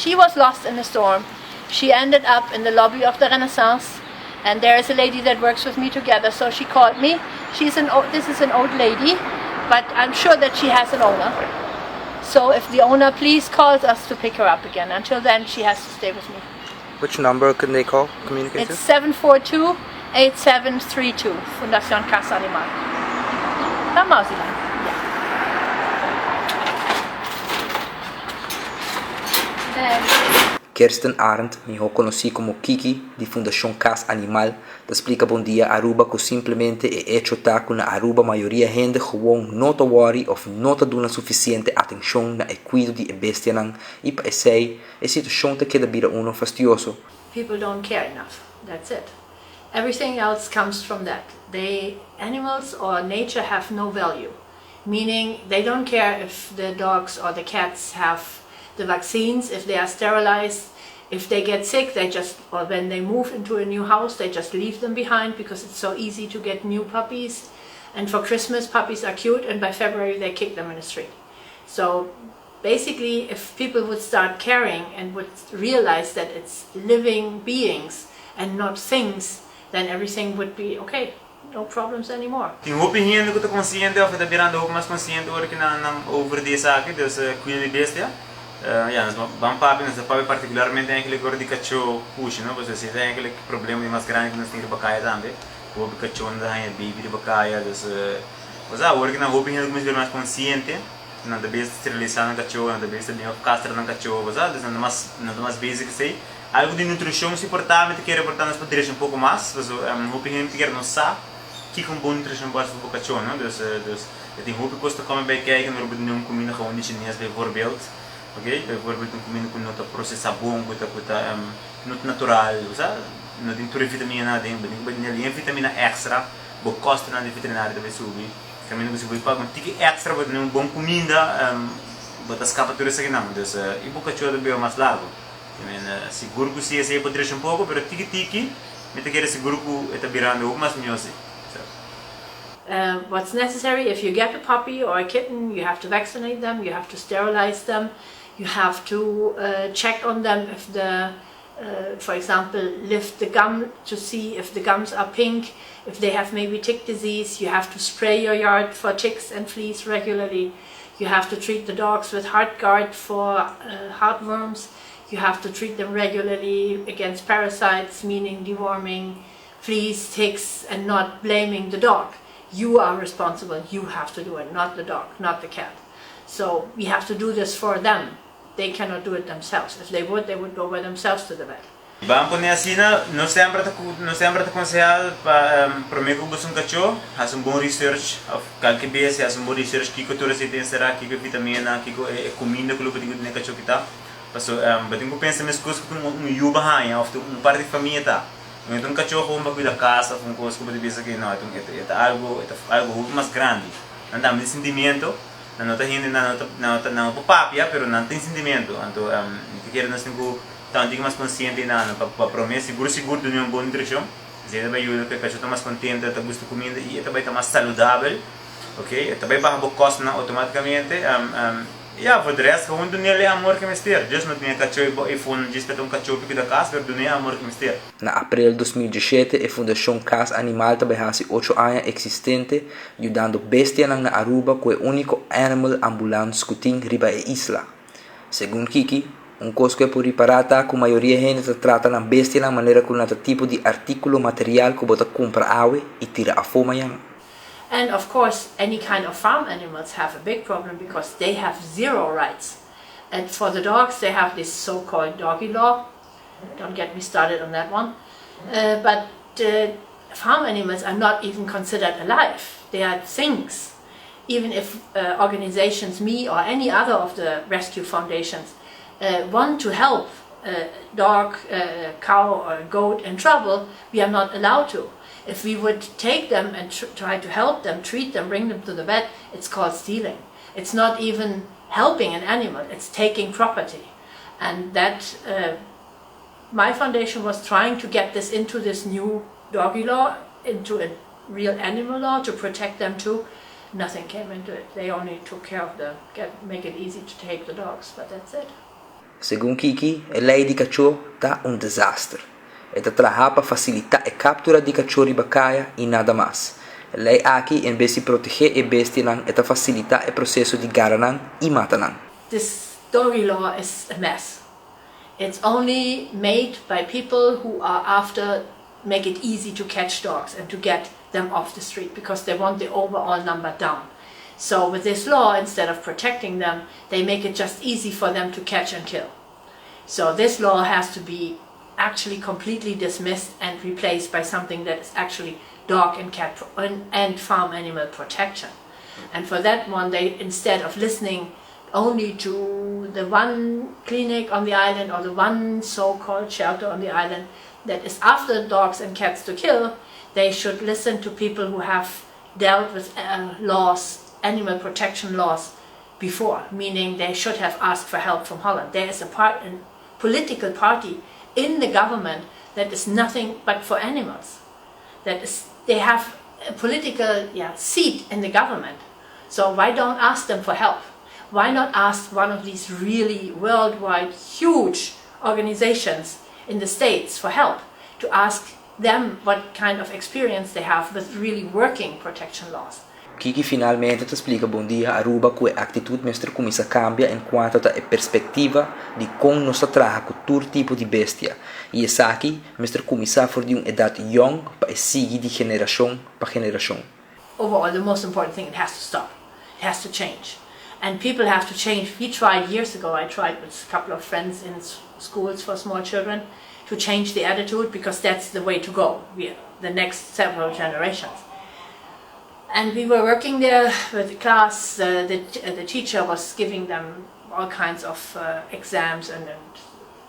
she was lost in the storm. She ended up in the lobby of the Renaissance, and there is a lady that works with me together, so she called me. This is an old lady, but I'm sure that she has an owner. So if the owner please calls us to pick her up again. Until then, she has to stay with me. Which number can they call, communicate It's 742-8732, Fundacion Casa Animal. Tama sila. Kirsten Arndt, miho conoci como Kiki, di Fundacion Cas Animal, da explica Bon Dia Aruba com simplemente hecho com na Aruba maioria hende gewoon nota worry of nota duna suficiente atencion na cuido di bestia nang ipa sei situacion te keda bira uno fastioso. People don't care enough. That's it. Everything else comes from that. Animals or nature have no value, meaning they don't care if the dogs or the cats have the vaccines, if they are sterilized, if they get sick, or when they move into a new house, they just leave them behind because it's so easy to get new puppies. And for Christmas, puppies are cute, and by February they kick them in the street. So basically, if people would start caring and would realize that it's living beings and not things, then everything would be okay. No problems anymore. Yung opinion ko to consciente of the birando ho mas consciente or over die zaken, dus cuido di bestia. Ja, van papi, nessa papi particularmente tem aquele cor de cachorro push, não? Você se tem aquele problema de mais grande que nós temos de bacaia também. O cachorro não é baby de bacaia, dus mas a hora que na roupa ainda começa a mais consciente, não deve esterilizar no cachorro, não deve castrar no cachorro, mas não mais basic sei. Algo de nutrição se portar, me quer portar nas poderes um pouco mais, mas roupa ainda me quer não sabe que com boa nutrição para o cachorro, não? Dus tem roupa que custa comer bem que é que não não comida com um chinês bijvoorbeeld. Okay, bijvoorbeeld een comida com nota processar bom, kuta nota natural, sabe? Não tem toda vitamina dentro, tem vitamina extra, bo costa na veterinária deve subir. Caminho que se vai pagar um ticket extra para ter uma boa comida, botar escapa tudo isso aqui não, dus e boca choda bem mais largo. Seguro que se esse poderia um pouco, pero tiki, me te quer seguro que está virando o mais melhor. What's necessary, if you get a puppy or a kitten, you have to vaccinate them, you have to sterilize them, you have to check on them if for example, lift the gum to see if the gums are pink, if they have maybe tick disease. You have to spray your yard for ticks and fleas regularly. You have to treat the dogs with Heartgard for heartworms. You have to treat them regularly against parasites, meaning deworming, fleas, ticks, and not blaming the dog. You are responsible, you have to do it, not the dog, not the cat. So we have to do this for them. They cannot do it themselves. If they would go by themselves to the vet. Vamos poner assim, não sempre te aconselhado para mim que você cachorro, faz bom research, qualquer vez faz bom research, que cultura se tem será, que vitamina, que comida que o pedido de cachorro que tá. Passo, batem com pensa mesmo coisas que yuba hanya, ou parte de família tá. Então cachorro uma coisa da casa, uma coisa que você pensa que não, é algo mais grande. Não dá muito sentimento. Não está gente não papia, pero não tem sentimento. Então, quer nós temos que mais consciente para promessa seguro de uma boa nutrição. Isso vai ajudar que o cachorro está mais contente, está gosto de comida e também está mais saudável, ok? Também para o custo automaticamente. Voor de rest gewoon doen jullie amor que mister. Dus met mijn cachorro e fun dispeto cachorro que da casa, pero doen amor que mister. Na abril 2017, a Fundacion Cas Animal também há 8 anos existente, ajudando bestia na Aruba, que é o único animal ambulance que tem riba a isla. Segundo Kiki, coisa que é por reparar que a maioria gente trata na bestia na maneira que um tipo de artículo material que bota compra água e tira a fome. And of course, any kind of farm animals have a big problem because they have zero rights. And for the dogs, they have this so-called doggy law. Don't get me started on that one. But farm animals are not even considered alive. They are things. Even if organizations, me or any other of the rescue foundations, want to help a dog, cow or goat in trouble, we are not allowed to. If we would take them and try to help them, treat them, bring them to the vet, it's called stealing. It's not even helping an animal, it's taking property. And that, my foundation was trying to get this into this new doggy law, into a real animal law to protect them too. Nothing came into it. They only took care of make it easy to take the dogs, but that's it. Según Kiki, a lei di cachorro tá un desastre. Ela trabalha para facilitar a captura de cachorro riba caia e nada mais. Lei aqui, em vez de proteger a bestia, ela facilita o processo de garanang e matanang. This doggy law is a mess. It's only made by people who are after make it easy to catch dogs and to get them off the street because they want the overall number down. So with this law, instead of protecting them, they make it just easy for them to catch and kill. So this law has to be actually completely dismissed and replaced by something that is actually dog and cat and farm animal protection. And for that one, they, instead of listening only to the one clinic on the island or the one so-called shelter on the island that is after dogs and cats to kill, they should listen to people who have dealt with laws, animal protection laws before, meaning they should have asked for help from Holland. There is a political party in the government that is nothing but for animals. They have a political seat in the government. So why don't ask them for help? Why not ask one of these really worldwide huge organizations in the States for help, to ask them what kind of experience they have with really working protection laws? Kiki finalmente te explica Bon Dia Aruba que a atitude mestre começa a cambiar enquanto a perspectiva de como nós trabalha com todo tipo de bestia. E essa aqui, mestre começa a for de uma idade young para seguir de geração para geração. Overall, the most important thing, it has to stop. It has to change. And people have to change. We tried years ago, I tried with a couple of friends in schools for small children to change the attitude because that's the way to go, the next several generations. And we were working there with the class. The teacher was giving them all kinds of exams and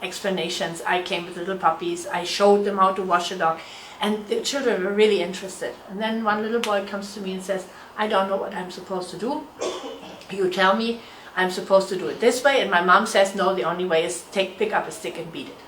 explanations. I came with little puppies. I showed them how to wash a dog. And the children were really interested. And then one little boy comes to me and says, I don't know what I'm supposed to do. You tell me I'm supposed to do it this way. And my mom says, no, the only way is pick up a stick and beat it.